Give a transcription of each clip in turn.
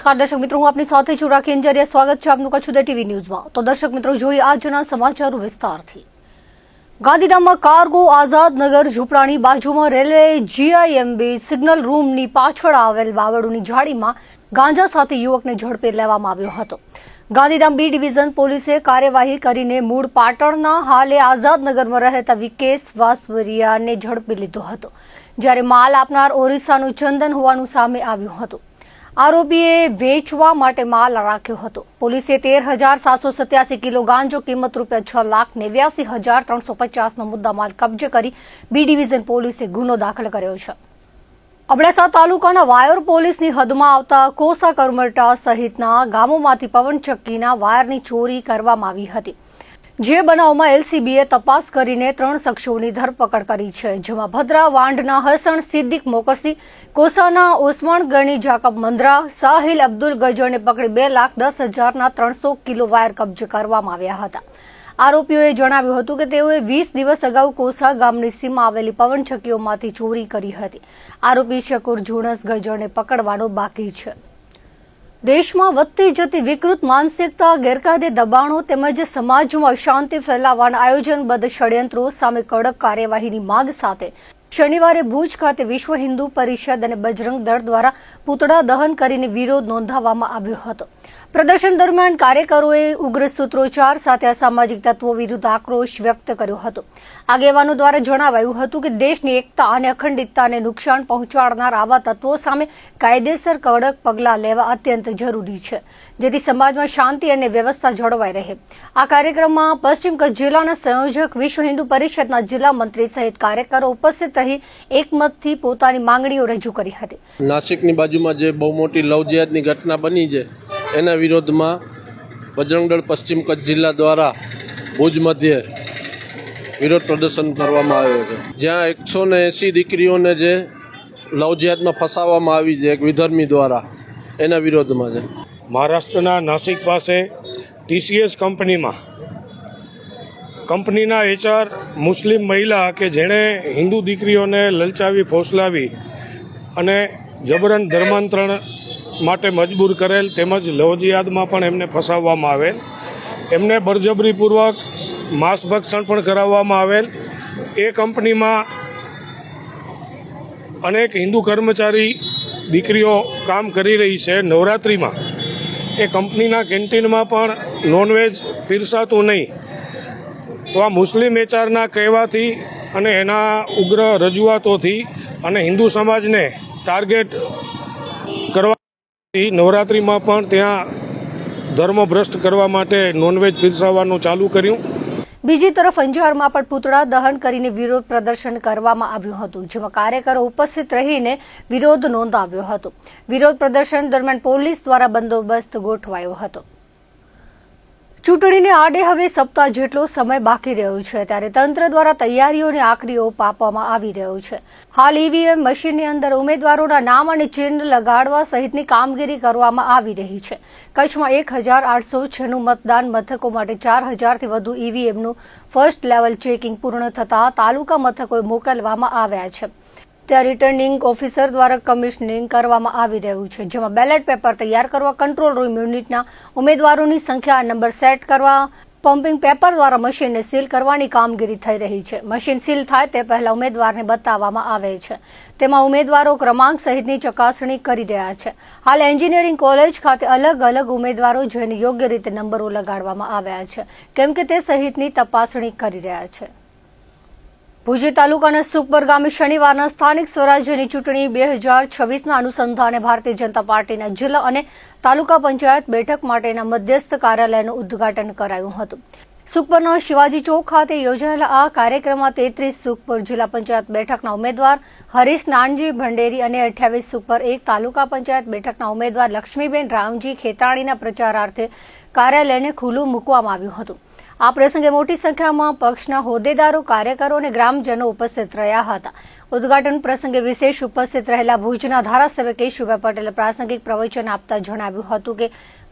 નમસ્કાર દર્શક મિત્રો, હું આપની સાથે છું રાખી અંજારિયા. સ્વાગત છે આપનું કચ્છ ઉદય ટીવી ન્યૂઝમાં. તો દર્શક મિત્રો, જોઈએ આજના સમાચારો વિસ્તારથી. ગાંધીધામમાં કાર્ગો આઝાદનગર ઝૂંપડાની બાજુમાં રેલવે જીઆઈએમબી સિગ્નલ રૂમની પાછળ આવેલ બાવળુની ઝાડીમાં ગાંજા સાથે યુવકને ઝડપી લેવામાં આવ્યો હતો. ગાંધીધામ બી ડિવિઝન પોલીસે કાર્યવાહી કરીને મૂળ પાટણના હાલે આઝાદનગરમાં રહેતા વિકેશ વાસવરિયાને ઝડપી લીધો હતો, જ્યારે માલ આપનાર ઓરિસ્સાનું ચંદન હોવાનું સામે આવ્યું હતું. આરોપીએ વેચવા માટે માલ રાખ્યો હતો. પોલીસે 13,787 કિલો ગાંજો કિંમત ₹6,89,350નો મુદ્દામાલ કબજે કરી બી ડિવિઝન પોલીસે ગુનો દાખલ કર્યો છે. અબડાસા તાલુકાના વાયોર પોલીસની હદમાં આવતા કોસા કરમરટા સહિતના ગામોમાંથી પવનચક્કીના વાયરની ચોરી કરવામાં આવી હતી. જે બનાવમાં એલસીબીએ તપાસ કરીને 3 શખ્સોની ધરપકડ કરી છે, જેમાં ભદ્રા વાંઢના હસન સિદ્દીક મોકસી, કોસાના ઓસમાણ ગણી જાકબ મંદરા, સાહિલ અબ્દુલ ગજરને પકડી 2,10,000ના 300 કિલો વાયર કબજે કરવામાં આવ્યા હતા. આરોપીઓએ જણાવ્યું હતું કે તેઓએ 20 દિવસ અગાઉ કોસા ગામની સીમમાં આવેલી પવનચક્કીઓમાંથી ચોરી કરી હતી. આરોપી શકુર જુણસ ગજરને પકડવાનો બાકી છે. દેશમાં વધતી જતી વિકૃત માનસિકતા, ગેરકાયદે દબાણો તેમજ સમાજમાં અશાંતિ ફેલાવવાના આયોજનબદ્ધ ષડયંત્રો સામે કડક કાર્યવાહીની માંગ સાથે શનિવારે ભુજ ખાતે વિશ્વ હિન્દુ પરિષદ અને બજરંગ દળ દ્વારા પૂતળા દહન કરીને વિરોધ નોંધાવવામાં આવ્યો હતો. પ્રદર્શન દરમિયાન કાર્યકરોએ ઉગ્ર સૂત્રોચ્ચાર સાથે અસામાજિક તત્વો વિરુદ્ધ આક્રોશ વ્યક્ત કર્યો હતો. આગેવાનો દ્વારા જણાવાયું હતું કે દેશની એકતા અને અખંડિતતાને નુકસાન પહોંચાડનાર આવા તત્વો સામે કાયદેસર કડક પગલાં લેવા અત્યંત જરૂરી છે, જેથી સમાજમાં શાંતિ અને વ્યવસ્થા જળવાઈ રહે. આ કાર્યક્રમમાં પશ્ચિમ કચ્છ જિલ્લાના સંયોજક, વિશ્વ હિન્દુ પરિષદના જિલ્લા મંત્રી સહિત કાર્યકરો ઉપસ્થિત રહી એકમતથી પોતાની માંગણીઓ રજૂ કરી હતી. નાસિકની બાજુમાં જે બહુ મોટી લવ જેહાદની ઘટના બની છે, એના વિરોધમાં બજરંગ દળ પશ્ચિમ કચ્છ જિલ્લા દ્વારા ભુજ મધ્યે વિરોધ પ્રદર્શન કરવામાં આવ્યો છે, જ્યાં 180 દીકરીઓને જે લવ જેહાદમાં ફસાવવામાં આવી છે એક વિધર્મી દ્વારા, એના વિરોધમાં છે. મહારાષ્ટ્રના નાસિક પાસે ટીસીએસ કંપનીના HR મુસ્લિમ મહિલા કે જેણે હિન્દુ દીકરીઓને લલચાવી, ફોસલાવી અને જબરન ધર્માંતરણ માટે મજબૂર કરેલ, તેમજ લવજિયાદમાં પણ એમને ફસાવવામાં આવેલ, એમને બળજબરીપૂર્વક માંસભક્ષણ પણ કરાવવામાં આવેલ. એ કંપનીમાં અનેક હિન્દુ કર્મચારી દીકરીઓ કામ કરી રહી છે. નવરાત્રિમાં એ કંપનીના કેન્ટીનમાં પણ નોનવેજ પીરસાતું નહીં. તો આ મુસ્લિમ HRના કહેવાથી અને એના ઉગ્ર રજૂઆતોથી અને હિન્દુ સમાજને ટાર્ગેટ કરવા નવરાત્રિમાં પણ ત્યાં ધર્મભ્રષ્ટ કરવા માટે નોનવેજ પીરસાવવાનું ચાલુ કર્યું. બીજી તરફ અંજારમાં પણ પૂતળા દહન કરીને વિરોધ પ્રદર્શન કરવામાં આવ્યું હતું, જેમાં કાર્યકરો ઉપસ્થિત રહીને વિરોધ નોંધાવ્યો હતો. વિરોધ પ્રદર્શન દરમિયાન પોલીસ દ્વારા બંદોબસ્ત ગોઠવાયો હતો. ચૂંટણીને આડે હવે સપ્તાહ જેટલો સમય બાકી રહ્યો છે, ત્યારે તંત્ર દ્વારા તૈયારીઓને આખરી ઓપ આપવામાં આવી રહ્યો છે. હાલ ઈવીએમ મશીનની અંદર ઉમેદવારોના નામ અને ચિહ્ન લગાડવા સહિતની કામગીરી કરવામાં આવી રહી છે. કચ્છમાં 1,896 મતદાન મથકો માટે 4,000થી વધુ ઈવીએમનું ફર્સ્ટ લેવલ ચેકિંગ પૂર્ણ થતા તાલુકા મથકોએ મોકલવામાં આવ્યા છે. ત્યાં રિટર્નિંગ ઓફિસર દ્વારા કમિશનિંગ કરવામાં આવી રહ્યું છે, જેમાં બેલેટ પેપર તૈયાર કરવા, કંટ્રોલ રૂમ યુનિટના ઉમેદવારોની સંખ્યા, નંબર સેટ કરવા, પમ્પિંગ પેપર દ્વારા મશીનને સીલ કરવાની કામગીરી થઈ રહી છે. મશીન સીલ થાય તે પહેલા ઉમેદવારને બતાવવામાં આવે છે. તેમાં ઉમેદવારો ક્રમાંક સહિતની ચકાસણી કરી રહ્યા છે. હાલ એન્જિનિયરિંગ કોલેજ ખાતે અલગ અલગ ઉમેદવારો જેને યોગ્ય રીતે નંબરો લગાડવામાં આવ્યા છે, કેમ કે તે સહિતની તપાસણી કરી રહ્યા છે. ભુજ તાલુકાના સુખપર ગામે શનિવારના સ્થાનિક સ્વરાજ્યની ચૂંટણી 2026ના અનુસંધાને ભારતીય જનતા પાર્ટીના જિલ્લા અને તાલુકા પંચાયત બેઠક માટેના મધ્યસ્થ કાર્યાલયનું ઉદ્ઘાટન કરાયું હતું. સુખપરના શિવાજી ચોક ખાતે યોજાયેલા આ કાર્યક્રમમાં 33 સુખપર જિલ્લા પંચાયત બેઠકના ઉમેદવાર હરીશ નાનજી ભંડેરી અને 28 સુખપર 1 તાલુકા પંચાયત બેઠકના ઉમેદવાર લક્ષ્મીબેન રામજી ખેતાણીના પ્રચારાર્થે કાર્યાલયને ખુલ્લું મૂકવામાં આવ્યું હતું. આ પ્રસંગે મોટી સંખ્યામાં પક્ષના હોદ્દેદારો, કાર્યકરો અને ગ્રામજનો ઉપસ્થિત રહ્યા હતા. ઉદ્ઘાટન પ્રસંગે વિશેષ ઉપસ્થિત રહેલા ભુજના ધારાસભ્ય કેશુભાઈ પટેલે પ્રાસંગિક પ્રવચન આપતા જણાવ્યું હતું કે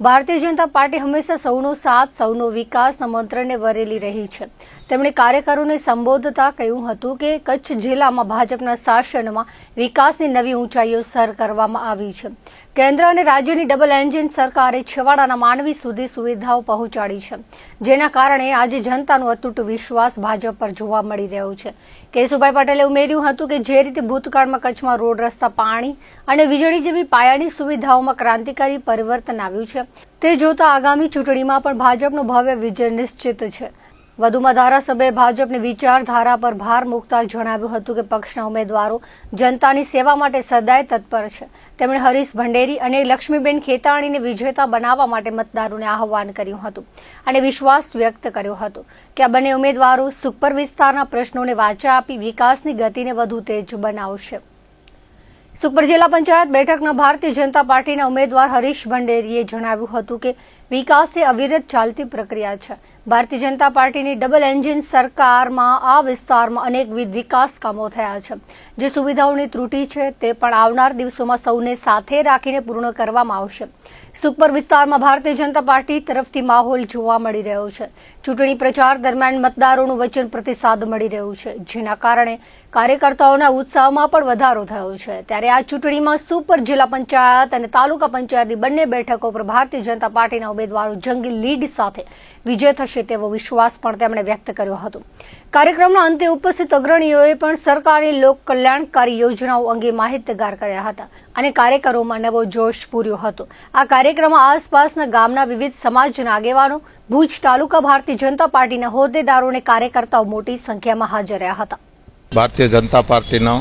ભારતીય જનતા પાર્ટી હંમેશા સૌનો સાથ સૌનો વિકાસના મંત્રને વરેલી રહી છે. તેમણે કાર્યકરોને સંબોધતા કહ્યું હતું કે કચ્છ જિલ્લામાં ભાજપના શાસનમાં વિકાસની નવી ઊંચાઈઓ સર કરવામાં આવી છે. કેન્દ્ર અને રાજ્યની ડબલ એન્જિન સરકારે છેવાડાના માનવી સુધી સુવિધાઓ પહોંચાડી છે, જેના કારણે આજે જનતાનો અતૂટ વિશ્વાસ ભાજપ પર જોવા મળી રહ્યો છે. કેશુભાઈ પટેલે ઉમેર્યું હતું કે જે રીતે ભૂતકાળમાં કચ્છમાં રોડ, રસ્તા, પાણી અને વીજળી જેવી પાયાની સુવિધાઓમાં ક્રાંતિકારી પરિવર્તન આવ્યું છે, તે જોતા આગામી ચૂંટણીમાં પણ ભાજપનો ભવ્ય વિજય નિશ્ચિત છે. વધુમાં ધારાસભ્યએ ભાજપની વિચારધારા પર ભાર મૂકતા જણાવ્યું હતું કે પક્ષના ઉમેદવારો જનતાની સેવા માટે સદાય તત્પર છે. તેમણે હરીશ ભંડેરી અને લક્ષ્મીબેન ખેતાણીને વિજેતા બનાવવા માટે મતદારોને આહવાન કર્યું હતું અને વિશ્વાસ વ્યક્ત કર્યો હતો કે આ બંને ઉમેદવારો સુખપર વિસ્તારના પ્રશ્નોને વાચા આપી વિકાસની ગતિને વધુ તેજ બનાવશે. સુખપર જિલ્લા પંચાયત બેઠકના ભારતીય જનતા પાર્ટીના ઉમેદવાર હરીશ ભંડેરીએ જણાવ્યું હતું કે વિકાસ એ અવિરત ચાલતી પ્રક્રિયા છે. ભારતીય જનતા પાર્ટીની ડબલ એન્જિન સરકારમાં આ વિસ્તારમાં અનેકવિધ વિકાસ કામો થયા છે. જે સુવિધાઓની ત્રુટિ છે તે પણ આવનાર દિવસોમાં સૌને સાથે રાખીને પૂર્ણ કરવામાં આવશે. સુખપર વિસ્તારમાં ભારતીય જનતા પાર્ટી તરફથી માહોલ જોવા મળી રહ્યો છે. ચૂંટણી પ્રચાર દરમિયાન મતદારોનું વચન પ્રતિસાદ મળી રહ્યું છે, જેના કારણે કાર્યકર્તાઓના ઉત્સાહમાં પણ વધારો થયો છે. ત્યારે આ ચૂંટણીમાં સુખપર જિલ્લા પંચાયત અને તાલુકા પંચાયતની બંને બેઠકો પર ભારતીય જનતા પાર્ટીના ઉમેદવારો જંગી લીડ સાથે વિજય થશે તેવો વિશ્વાસ પણ તેમણે વ્યક્ત કર્યો હતો. કાર્યક્રમના અંતે ઉપસ્થિત અગ્રણીઓએ પણ સરકારી લોક કલ્યાણકારી યોજનાઓ અંગે માહિતગાર કર્યા હતા અને કાર્યકરોમાં નવો જોશ પૂર્યો હતો. આ કાર્યક્રમમાં આસપાસના ગામના વિવિધ સમાજના આગેવાનો, ભુજ તાલુકા ભારતીય જનતા પાર્ટીના હોદ્દેદારો અને કાર્યકર્તાઓ મોટી સંખ્યામાં હાજર રહ્યા હતા. ભારતીય જનતા પાર્ટીનો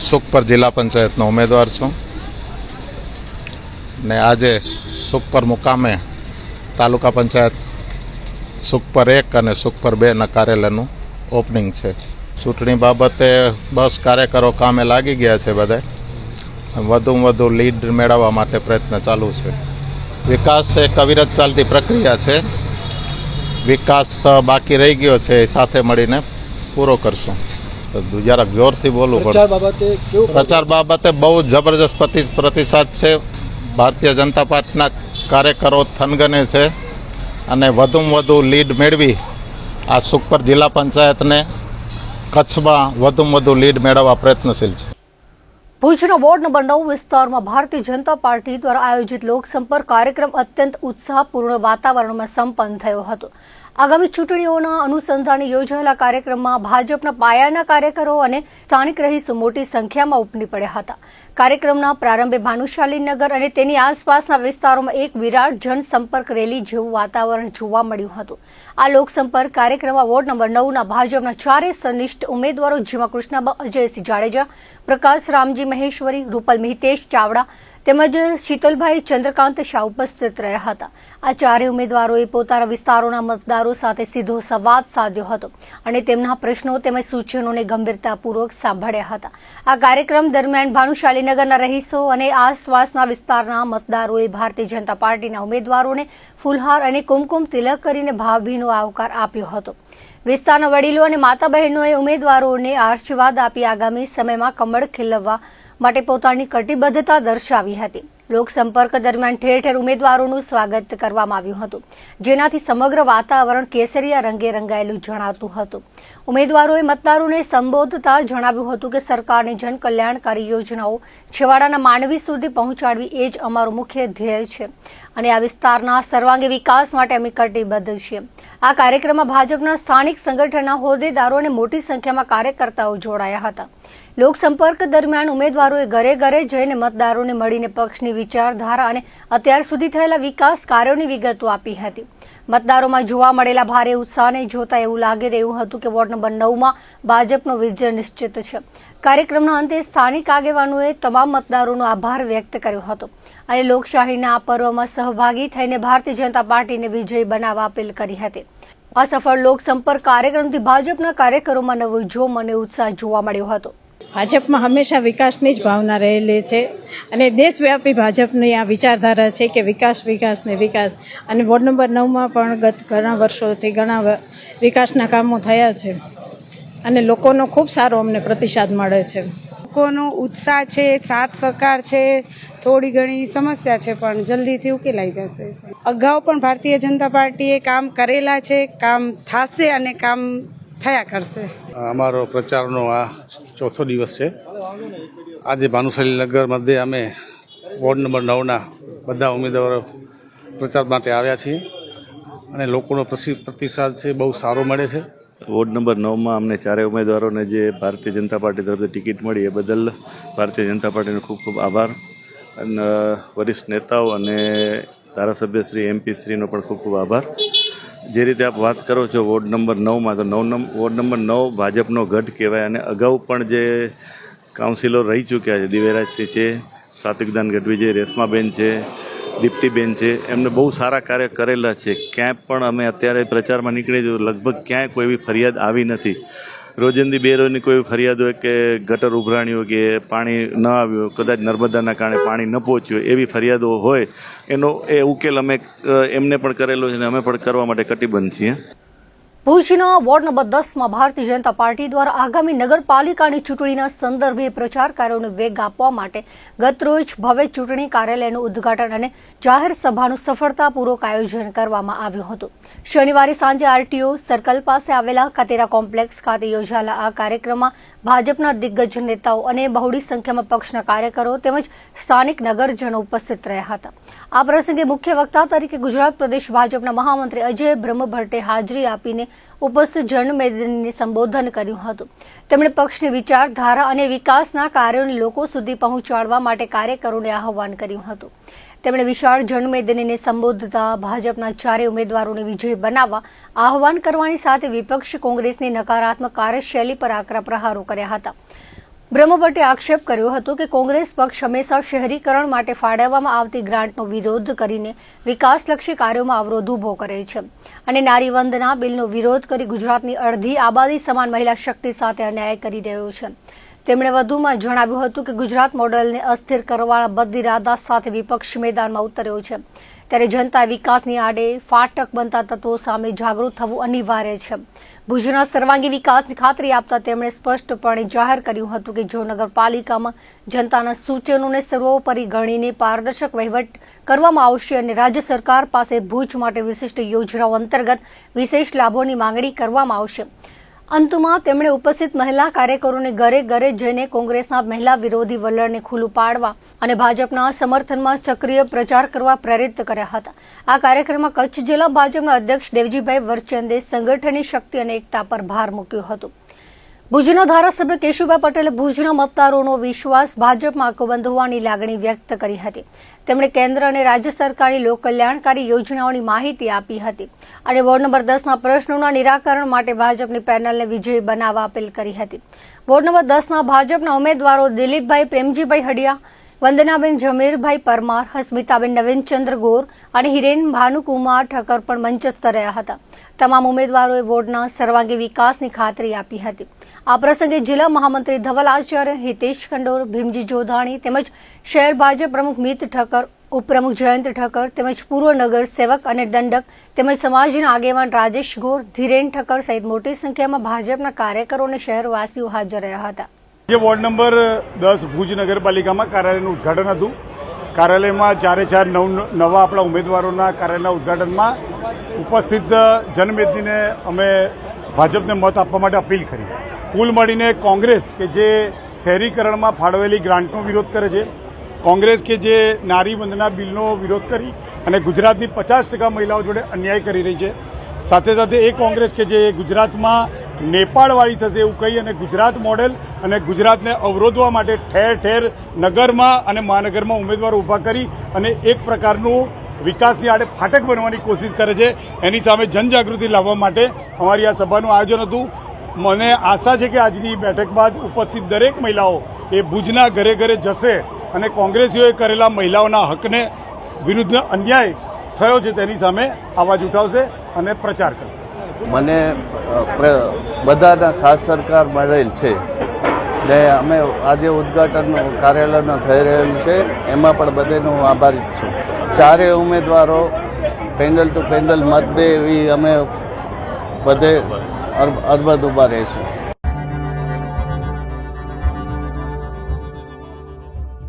સુખપર જિલ્લા પંચાયતનો ઉમેદવાર છું ને આજે સુખપર મુકામે તાલુકા પંચાયત સુખપર 1 અને સુખપર 2 ના કાર્યાલયનું ઓપનિંગ છે. ચૂંટણી બાબતે બસ કાર્યકરો કામે લાગી ગયા છે. બધા વધુમાં વધુ લીડ મેળવવા માટે પ્રયત્ન ચાલુ છે. વિકાસ એક અવિરત ચાલતી પ્રક્રિયા છે. વિકાસ બાકી રહી ગયો છે એ સાથે મળીને પૂરો કરશું. જરાક જોરથી બોલવું પડશે. પ્રચાર બાબતે બહુ જબરજસ્ત પ્રતિસાદ છે. ભારતીય જનતા પાર્ટીના કાર્યકરો થનગને છે અને વધુમાં વધુ લીડ મેળવી આ સુખપર જિલ્લા પંચાયતને કચ્છમાં વધુમાં વધુ લીડ મેળવવા પ્રયત્નશીલ છે. ભુજના વોર્ડ નંબર 9 વિસ્તારમાં ભારતીય જનતા પાર્ટી દ્વારા આયોજિત લોકસંપર્ક કાર્યક્રમ અત્યંત ઉત્સાહપૂર્ણ વાતાવરણમાં સંપન્ન થયો હતો. આગામી ચૂંટણીઓના અનુસંધાને યોજાયેલા કાર્યક્રમમાં ભાજપના પાયાના કાર્યકરો અને સ્થાનિક રહીશો મોટી સંખ્યામાં ઉમટી પડ્યા હતા. કાર્યક્રમના પ્રારંભે ભાનુશાલીનગર અને તેની આસપાસના વિસ્તારોમાં એક વિરાટ જનસંપર્ક રેલી જેવું વાતાવરણ જોવા મળ્યું હતું. આ લોકસંપર્ક કાર્યક્રમમાં વોર્ડ નંબર 9ના ભાજપના 4 સનિષ્ઠ ઉમેદવારો જેમાં કૃષ્ણાબા અજયસિંહ જાડેજા, પ્રકાશ રામજી મહેશ્વરી, રૂપલ મિહિતેશ ચાવડા તેમજ શીતલભાઈ ચંદ્રકાંત શાહ ઉપસ્થિત રહ્યા હતા. આ 4 ઉમેદવારોએ પોતાના વિસ્તારોના મતદારો સાથે સીધો સંવાદ સાધ્યો હતો અને તેમના પ્રશ્નો તેમજ સૂચનોને ગંભીરતાપૂર્વક સાંભળ્યા હતા. આ કાર્યક્રમ દરમિયાન ભાનુશાલીનગરના રહીશો અને આસપાસના વિસ્તારના મતદારોએ ભારતીય જનતા પાર્ટીના ઉમેદવારોને ફૂલહાર અને કુમકુમ તિલક કરીને ભાવભીનો આવકાર આપ્યો હતો. વિસ્તારના વડીલો અને માતા બહેનોએ ઉમેદવારોને આશીર્વાદ આપી આગામી સમયમાં કમળ ખીલવવા માટે પોતાની કટિબદ્ધતા દર્શાવી હતી. લોકસંપર્ક દરમિયાન ઠેર ઠેર ઉમેદવારોનું સ્વાગત કરવામાં આવ્યું હતું, જેનાથી સમગ્ર વાતાવરણ કેસરિયા રંગે રંગાયેલું જણાતું હતું. ઉમેદવારોએ મતદારોને સંબોધતા જણાવ્યું હતું કે સરકારની જનકલ્યાણકારી યોજનાઓ છેવાડાના માનવી સુધી પહોંચાડવી એ જ અમારું મુખ્ય ધ્યેય છે અને આ વિસ્તારના સર્વાંગી વિકાસ માટે અમે કટિબદ્ધ છીએ. આ કાર્યક્રમમાં ભાજપના સ્થાનિક સંગઠનના હોદ્દેદારો અને મોટી સંખ્યામાં કાર્યકર્તાઓ જોડાયા હતા. લોકસંપર્ક દરમિયાન ઉમેદવારોએ ઘરે ઘરે જઈને મતદારોને મળીને પક્ષની વિચારધારા અને અત્યાર સુધી થયેલા વિકાસ કાર્યોની વિગતો આપી હતી. મતદારોમાં જોવા મળેલા ભારે ઉત્સાહને જોતા એવું લાગી રહ્યું હતું કે વોર્ડ નંબર 9માં ભાજપનો વિજય નિશ્ચિત છે. કાર્યક્રમના અંતે સ્થાનિક આગેવાનોએ તમામ મતદારોનો આભાર વ્યક્ત કર્યો હતો અને લોકશાહીના આ પર્વમાં સહભાગી થઈને ભારતીય જનતા પાર્ટીને વિજયી બનાવવા અપીલ કરી હતી. આ સફળ લોકસંપર્ક કાર્યક્રમથી ભાજપના કાર્યકરોમાં નવો જોમ અને ઉત્સાહ જોવા મળ્યો હતો. ભાજપમાં હંમેશા વિકાસની જ ભાવના રહેલી છે અને દેશવ્યાપી ભાજપની આ વિચારધારા છે કે વિકાસ ને વિકાસ. અને વોર્ડ નંબર 9માં પણ ગત ઘણા વર્ષોથી ઘણા વિકાસના કામો થયા છે અને લોકોનો ખૂબ સારો અમને પ્રતિસાદ મળે છે. લોકોનો ઉત્સાહ છે, સાથ સહકાર છે, થોડી ઘણી સમસ્યા છે પણ જલ્દીથી ઉકેલાઈ જશે. અગાઉ પણ ભારતીય જનતા પાર્ટીએ કામ કરેલા છે, કામ થશે અને કામ થયા કરશે. અમારો પ્રચારનો આ ચોથો દિવસ છે. આજે ભાનુશાલી નગર મધ્યે અમે વોર્ડ નંબર 9ના બધા ઉમેદવારો પ્રચાર માટે આવ્યા છીએ અને લોકોનો પ્રતિસાદ છે બહુ સારો મળે છે. વોર્ડ નંબર 9માં અમને ચારેય ઉમેદવારોને જે ભારતીય જનતા પાર્ટી તરફથી ટિકિટ મળી એ બદલ ભારતીય જનતા પાર્ટીનો ખૂબ ખૂબ આભાર અને વરિષ્ઠ નેતાઓ અને ધારાસભ્યશ્રી એમપીશ્રીનો પણ ખૂબ ખૂબ આભાર. જે રીતે આપ વાત કરો છો વોર્ડ નંબર 9માં તો વોર્ડ નંબર 9 ભાજપનો ગઢ કહેવાય અને અગાઉ પણ જે કાઉન્સિલર રહી ચૂક્યા છે, દિવ્યરાજસિંહ છે, સાત્વિકદાન ગઢવી છે, રેશમાબેન છે, દીપ્તિબેન છે, એમને બહુ સારા કાર્ય કરેલા છે. ક્યાંય પણ અમે અત્યારે પ્રચારમાં નીકળી લગભગ ક્યાંય કોઈ એવી ફરિયાદ આવી નથી. રોજિંદી બેરોની કોઈ ફરિયાદ હોય કે ગટર ઉભરાણી હોય કે પાણી ન આવ્યું હોય, કદાચ નર્મદાના કારણે પાણી ન પહોંચ્યું હોય એવી ફરિયાદો હોય એનો એ ઉકેલ અમે એમને પણ કરેલો છે અને અમે પણ કરવા માટે કટિબદ્ધ છીએ. ભુજના ward number 10માં Bharatiya Janata party દ્વારા આગામી નગરપાલિકાની ચૂંટણીના સંદર્ભે પ્રચાર કાર્યોને વેગ આપવા માટે ગતરોજ ભવ્ય ચૂંટણી કાર્યાલયનું ઉદ્ઘાટન અને જાહેર સભાનું સફળતાપૂર્વક આયોજન કરવામાં આવ્યું હતું. શનિવારે સાંજે આરટીઓ સર્કલ પાસે આવેલા કતેરા કોમ્પ્લેક્સ ખાતે યોજાયેલા આ કાર્યક્રમમાં ભાજપના દિગ્ગજ નેતાઓ અને બહોળી સંખ્યામાં પક્ષના કાર્યકરો તેમજ સ્થાનિક નગરજનો ઉપસ્થિત રહ્યા હતા. આ પ્રસંગે મુખ્ય વક્તા તરીકે ગુજરાત પ્રદેશ ભાજપના મહામંત્રી અજય બ્રહ્મભટ્ટે હાજરી આપીને ઉપસ્થિત જનમેદનીને સંબોધન કર્યું હતું. તેમણે પક્ષની વિચારધારા અને વિકાસના કાર્યોને લોકો સુધી પહોંચાડવા માટે કાર્યકરોને આહ્વાન કર્યું હતું. તેમણે વિશાળ જનમેદનીને સંબોધતા ભાજપના ચારેય ઉમેદવારોને વિજયી બનાવવા આહ્વાન કરવાની સાથે વિપક્ષ કોંગ્રેસની નકારાત્મક કાર્યશૈલી પર આકરા પ્રહારો કર્યા હતા. બ્રહ્મભટ્ટે આક્ષેપ કર્યો હતો કે કોંગ્રેસ પક્ષ હંમેશા શહેરીકરણ માટે ફાળવવામાં આવતી ગ્રાન્ટનો વિરોધ કરીને વિકાસલક્ષી કાર્યોમાં અવરોધ ઉભો કરે છે અને નારી વંદના બિલનો વિરોધ કરી ગુજરાતની અડધી આબાદી સમાન મહિલા શક્તિ સાથે અન્યાય કરી રહ્યો છે. તેમણે વધુમાં જણાવ્યું હતું કે ગુજરાત મોડેલને અસ્થિર કરવાના બદઇરાદા સાથે વિપક્ષ મેદાનમાં ઉતર્યો છે, ત્યારે જનતાએ વિકાસની આડે ફાટક બનતા તત્વો સામે જાગૃત થવું અનિવાર્ય છે. ભુજના સર્વાંગી વિકાસની ખાતરી આપતા તેમણે સ્પષ્ટપણે જાહેર કર્યું હતું કે જો નગરપાલિકામાં જનતાના સૂચનોને સર્વોપરી ગણીને પારદર્શક વહીવટ કરવામાં આવશે અને રાજ્ય સરકાર પાસે ભુજ માટે વિશિષ્ટ યોજનાઓ અંતર્ગત વિશેષ લાભોની માંગણી કરવામાં આવશે. અંતમાં તેમણે ઉપસ્થિત મહિલા કાર્યકરોને ઘરે ઘરે જઈને કોંગ્રેસના મહિલા વિરોધી વલણને ખુલ્લું પાડવા અને ભાજપના સમર્થનમાં સક્રિય પ્રચાર કરવા પ્રેરિત કર્યા હતા. આ કાર્યક્રમમાં કચ્છ જિલ્લા ભાજપના અધ્યક્ષ દેવજીભાઈ વરચંદે સંગઠનની શક્તિ અને એકતા પર ભાર મૂક્યો હતો. ભુજના ધારાસભ્ય કેશુભાઈ પટેલે ભુજના મતદારોનો વિશ્વાસ ભાજપમાં આંખોબંધ હોવાની લાગણી વ્યક્ત કરી હતી. તેમણે કેન્દ્ર અને રાજ્ય સરકારની લોકકલ્યાણકારી યોજનાઓની માહિતી આપી હતી અને વોર્ડ નંબર 10ના પ્રશ્નોના નિરાકરણ માટે ભાજપની પેનલને વિજયી બનાવવા અપીલ કરી હતી. વોર્ડ નંબર 10ના ભાજપના ઉમેદવારો દિલીપભાઈ પ્રેમજીભાઈ હડિયા, વંદનાબેન જમીરભાઈ પરમાર, હસ્મિતાબેન નવીનચંદ્ર ગોર અને હિરેન ભાનુકુમાર ઠક્કર પણ મંચસ્થ રહ્યા હતા. તમામ ઉમેદવારોએ વોર્ડના સર્વાંગી વિકાસની ખાતરી આપી હતી. આ પ્રસંગે જિલ્લા મહામંત્રી ધવલ આચાર્ય, હિતેશ ખંડોર, ભીમજી જોધાણી તેમજ શહેર ભાજપ પ્રમુખ મિત ઠક્કર, ઉપપ્રમુખ જયંત ઠક્કર તેમજ પૂર્વ નગર સેવક અને દંડક તેમજ સમાજના આગેવાન રાજેશ ગોર, ધીરેન ઠક્કર સહિત મોટી સંખ્યામાં ભાજપના કાર્યકરો અને શહેરવાસીઓ હાજર રહ્યા હતા. જે વોર્ડ નંબર 10 ભુજ નગરપાલિકામાં કાર્યાલયનું ઉદ્ઘાટન હતું. કાર્યાલયમાં ચારે ચાર નવા આપણા ઉમેદવારોના કાર્યાલયના ઉદ્ઘાટનમાં ઉપસ્થિત જનમેદનીને અમે ભાજપને મત આપવા માટે અપીલ કરી. કુલ મળીને કોંગ્રેસ કે જે શહેરીકરણમાં ફાળવેલી ગ્રાન્ટનો વિરોધ કરે છે, કોંગ્રેસ કે જે નારી વંદના બિલનો વિરોધ કરી અને ગુજરાતની 50% મહિલાઓ જોડે અન્યાય કરી રહી છે, સાથે સાથે એ કોંગ્રેસ કે જે ગુજરાતમાં નેપાળવાળી થશે એવું કહી અને ગુજરાત મોડેલ અને ગુજરાતને અવરોધવા માટે ઠેર ઠેર નગરમાં અને મહાનગરમાં ઉમેદવારો ઊભા કરી અને એક પ્રકારનું વિકાસની આડે ફાટક બનવાની કોશિશ કરે છે. એની સામે જનજાગૃતિ લાવવા માટે અમારી આ સભાનું આયોજન હતું. મને આશા છે કે આજની બેઠક બાદ ઉપસ્થિત દરેક મહિલાઓ એ ભુજના ઘરે ઘરે જશે અને કોંગ્રેસીઓએ કરેલા મહિલાઓના હકને વિરુદ્ધ અન્યાય થયો છે તેની સામે અવાજ ઉઠાવશે અને પ્રચાર કરશે. મને બધાના સાથ સરકાર મળેલ છે ને અમે આજે ઉદ્ઘાટન કાર્યાલયનું થઈ રહેલું છે એમાં પણ બધાનો આભારી છું. ચારેય ઉમેદવારો પેનલ ટુ પેનલ મત દે એવી અમે બધે અરબદ ઉભા રહીશું.